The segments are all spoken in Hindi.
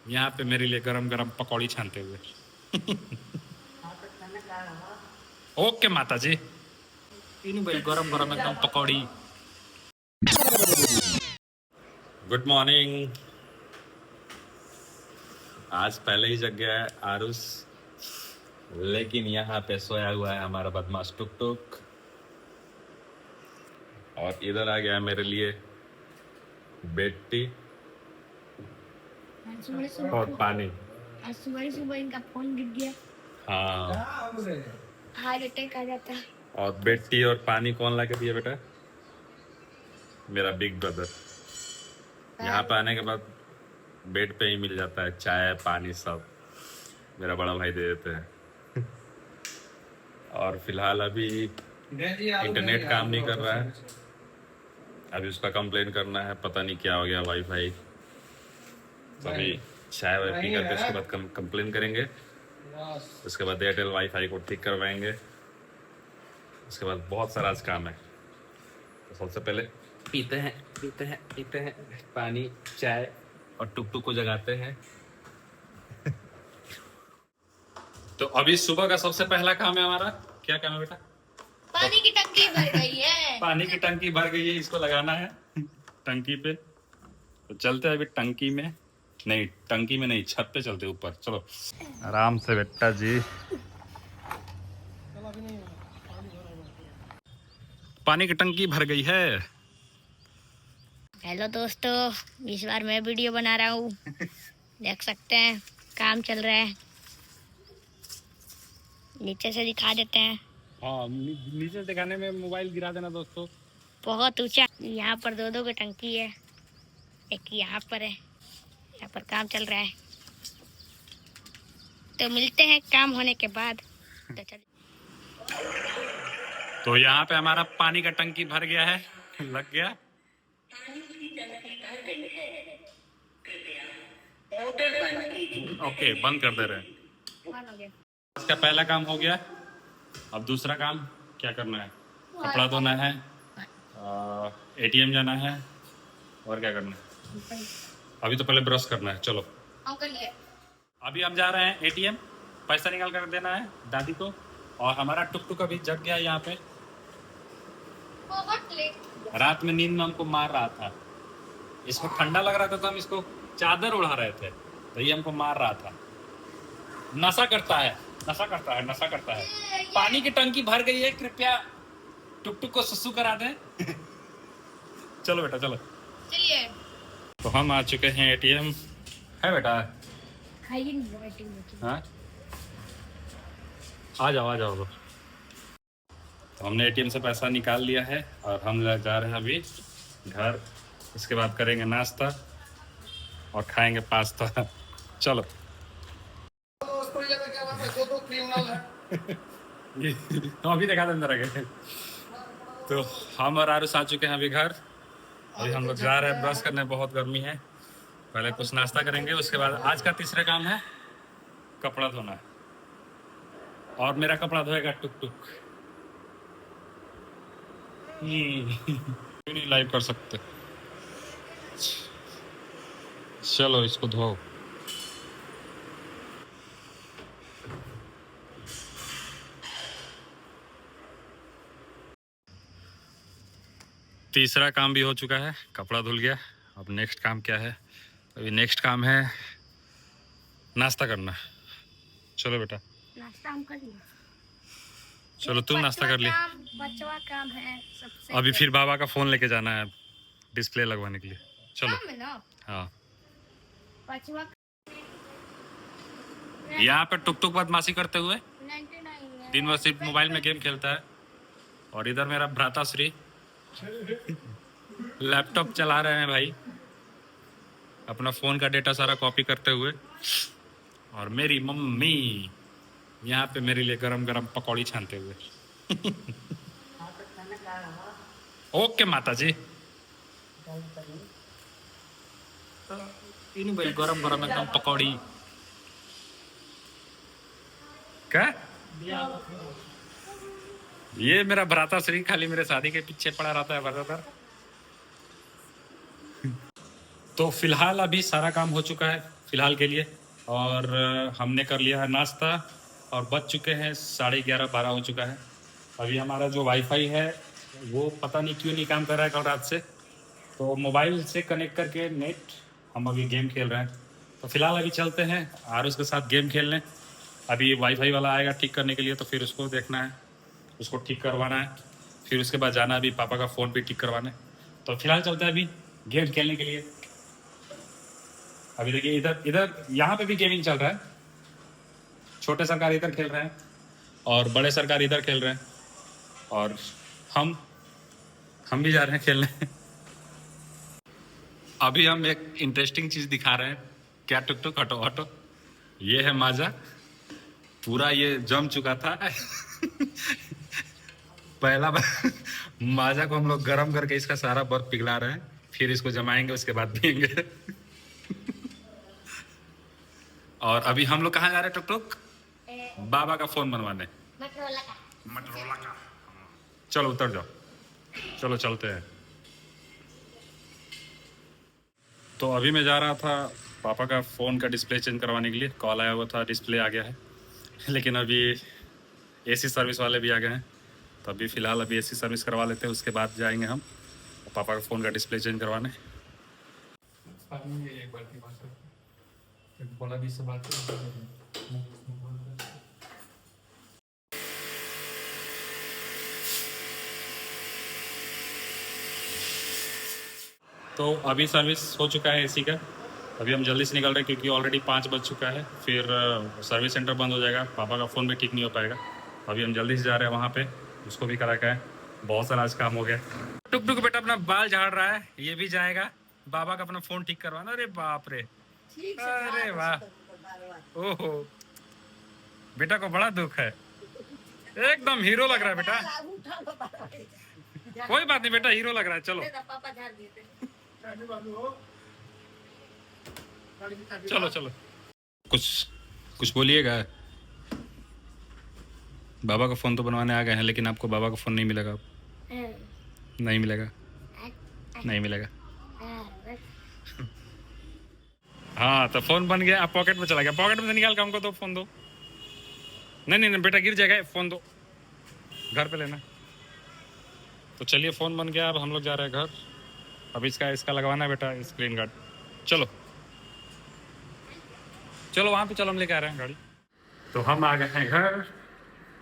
यहाँ पे मेरे लिए गरम गरम पकौड़ी छानते हुए। ओके माता जी, इन भाई गरम गरम एकदम पकौड़ी। Good morning. आज पहले ही जग गया है आरुष, लेकिन यहाँ पे सोया हुआ है हमारा बदमाश टुक टुक। और इधर आ गया मेरे लिए बेड टी और पानी। आज सुबह सुबह इनका फोन गिर गया। हाँ, हार्ट अटैक आ जाता है। और बेड टी और पानी कौन ला के दिया बेटा? मेरा बिग ब्रदर। यहाँ पे आने के बाद बेड पे ही मिल जाता है चाय पानी सब, मेरा बड़ा भाई दे देते हैं। और फिलहाल अभी इंटरनेट काम नहीं कर रहा है, अभी उसका कंप्लेन करना है, पता नहीं क्या हो गया वाईफाई। तो अभी चाय वाय पी करके उसके बाद कंप्लेन करेंगे, उसके बाद एयरटेल वाईफाई को ठीक करवाएंगे, उसके बाद बहुत सारा आज काम है। तो सबसे पहले पीते हैं पानी चाय और टुक टुक को जगाते हैं। तो अभी सुबह का सबसे पहला काम है हमारा, क्या काम है बेटा? पानी की टंकी भर गई है। पानी की टंकी भर गई है, इसको लगाना है टंकी पे। तो चलते हैं अभी टंकी में, नहीं टंकी में नहीं, छत पे चलते ऊपर। चलो आराम से बेटा जी। पानी की टंकी भर गई है। हेलो दोस्तों, इस बार मैं वीडियो बना रहा हूँ। देख सकते हैं काम चल रहा है। नीचे से दिखा देते हैं। हाँ, नीचे दिखाने में मोबाइल गिरा देना दोस्तों। बहुत ऊंचा, यहाँ पर दो की टंकी है, एक यहाँ पर है। यहाँ पर काम चल रहा है, तो मिलते हैं काम होने के बाद। तो चल। तो यहाँ पे हमारा पानी का टंकी भर गया है, लग गया। ओके, बंद कर दे रहे हैं। इसका पहला काम हो गया। अब दूसरा काम क्या करना है? कपड़ा धोना है, एटीएम जाना है, और क्या करना है? अभी तो पहले ब्रश करना है। चलो अभी हम जा रहे हैं एटीएम, पैसा निकाल कर देना है दादी को। और हमारा टुक टुक अभी जग गया यहाँ पे। रात में नींद में हमको मार रहा था, इसको ठंडा लग रहा था तो हम इसको चादर उड़ा रहे थे, तो ये हमको मार रहा था। नशा करता है, नशा करता है, नशा करता है। पानी की टंकी भर गई है, कृपया टुक टुक को सुसु करा दें। चलो बेटा चलो चलिए। तो हम आ चुके हैं एटीएम। है बेटा? हाँ, आ जाओ आ जाओ। तो हमने एटीएम से पैसा निकाल लिया है और हम जा रहे हैं अभी घर। इसके बाद करेंगे नाश्ता और खाएंगे पास्ता। चलो तो अभी दिखा दें जरा। तो हम और आरुष आ चुके हैं अभी घर। अभी हम लोग जा रहे हैं ब्रश करने, बहुत गर्मी है। पहले कुछ नाश्ता करेंगे, उसके बाद आज का तीसरा काम है कपड़ा धोना, और मेरा कपड़ा धोएगा टुक टुक। क्यों नहीं लाइव कर सकते? चलो इसको धो। तीसरा काम भी हो चुका है, कपड़ा धुल गया। अब नेक्स्ट काम क्या है? अभी नेक्स्ट काम है नाश्ता करना। चलो बेटा नाश्ता हम कर लिए। चलो तुम नाश्ता कर लिए। बचवा काम है सबसे। अभी फिर बाबा का फोन लेके जाना है डिस्प्ले लगवाने के लिए। चलो हाँ। बचवा यहाँ पे टुक टुक बदमाशी करते हुए 99 दिन भर सिर्फ मोबाइल में गेम खेलता है। और इधर मेरा भ्राताश्री लैपटॉप चला रहे हैं भाई, अपना फोन का डेटा सारा कॉपी करते हुए। और मेरी मम्मी यहाँ पे मेरे लिए गरम गरम पकौड़ी छानते हुए। ओके माता जी। इन भाई गरम गरम एकदम पकौड़ी। क्या? ये मेरा भ्राताश्री खाली मेरे शादी के पीछे पड़ा रहता है बराबर। तो फिलहाल अभी सारा काम हो चुका है। फ़िलहाल के लिए। और हमने कर लिया है नाश्ता और बज चुके हैं 11:30-12 हो चुका है। अभी हमारा जो वाईफाई है वो पता नहीं क्यों नहीं काम कर रहा है कल रात से, तो मोबाइल से कनेक्ट करके नेट हम अभी गेम खेल रहे हैं। तो फिलहाल अभी चलते हैं और उसके साथ गेम खेलने। अभी वाईफाई वाला आएगा ठीक करने के लिए, तो फिर उसको देखना है, उसको ठीक करवाना है, फिर उसके बाद जाना अभी पापा का फ़ोन भी ठीक करवाने। तो फिलहाल चलते हैं अभी गेम खेलने के लिए। अभी देखिए इधर इधर यहाँ पे भी गेमिंग चल रहा है। छोटे सरकार इधर खेल रहे हैं और बड़े सरकार इधर खेल रहे हैं, और हम भी जा रहे हैं खेलने। अभी हम एक इंटरेस्टिंग चीज़ दिखा रहे हैं। क्या टुक टुक हटो हटो, ये है माजा। पूरा ये जम चुका था। पहला बार माजा को हम लोग गर्म करके इसका सारा बर्फ पिघला रहे हैं, फिर इसको जमाएंगे, उसके बाद पियेंगे। और अभी हम लोग कहाँ जा रहे हैं टुक टुक? बाबा का फोन बनवाने, मटरोला का। चलो उतर जाओ, चलो चलते हैं। तो अभी मैं जा रहा था पापा का फ़ोन का डिस्प्ले चेंज करवाने के लिए। कॉल आया हुआ था, डिस्प्ले आ गया है, लेकिन अभी एसी सर्विस वाले भी आ गए हैं। तो अभी फ़िलहाल अभी एसी सर्विस करवा लेते हैं, उसके बाद जाएंगे हम पापा का फ़ोन का डिस्प्ले चेंज करवाने। एक बार की बात है, बोला भी से बात तो अभी सर्विस हो चुका है एसी का। अभी हम जल्दी से निकल रहे हैं क्योंकि ऑलरेडी 5 बज चुका है, फिर सर्विस सेंटर बंद हो जाएगा, पापा का फ़ोन भी ठीक नहीं हो पाएगा। अभी हम जल्दी से जा रहे हैं वहाँ पे, उसको भी करा के आए। बहुत सारा आज काम हो गया। टुक टुक बेटा अपना बाल झाड़ रहा है, ये भी जाएगा बाबा का अपना फ़ोन ठीक करवाना। अरे बाप रे, अरे वाह, ओहो बेटा को बड़ा दुख है, एकदम हीरो लग रहा है बेटा। कोई बात नहीं बेटा, हीरो लग रहा है। चलो चलो चलो, कुछ कुछ बोलिएगा। बाबा का फ़ोन तो बनवाने आ गए हैं, लेकिन आपको बाबा का फ़ोन नहीं मिलेगा। नहीं मिलेगा, नहीं मिलेगा। हाँ तो फ़ोन बन गया, आप पॉकेट में चला गया। पॉकेट में से निकाल के हमको दो, फ़ोन दो। नहीं नहीं नहीं बेटा, गिर जाएगा, फ़ोन दो, घर पे लेना। तो चलिए फ़ोन बन गया, अब हम लोग जा रहे हैं घर। अब इसका लगवाना है बेटा, स्क्रीन गार्ड। चलो चलो वहाँ पे चलो, हम लेके आ रहे हैं गाड़ी। तो हम आ गए हैं घर,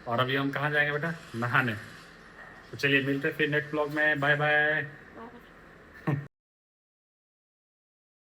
और अभी हम कहाँ जाएंगे बेटा? नहाने। तो चलिए मिलते हैं फिर नेक्स्ट ब्लॉग में। Bye bye.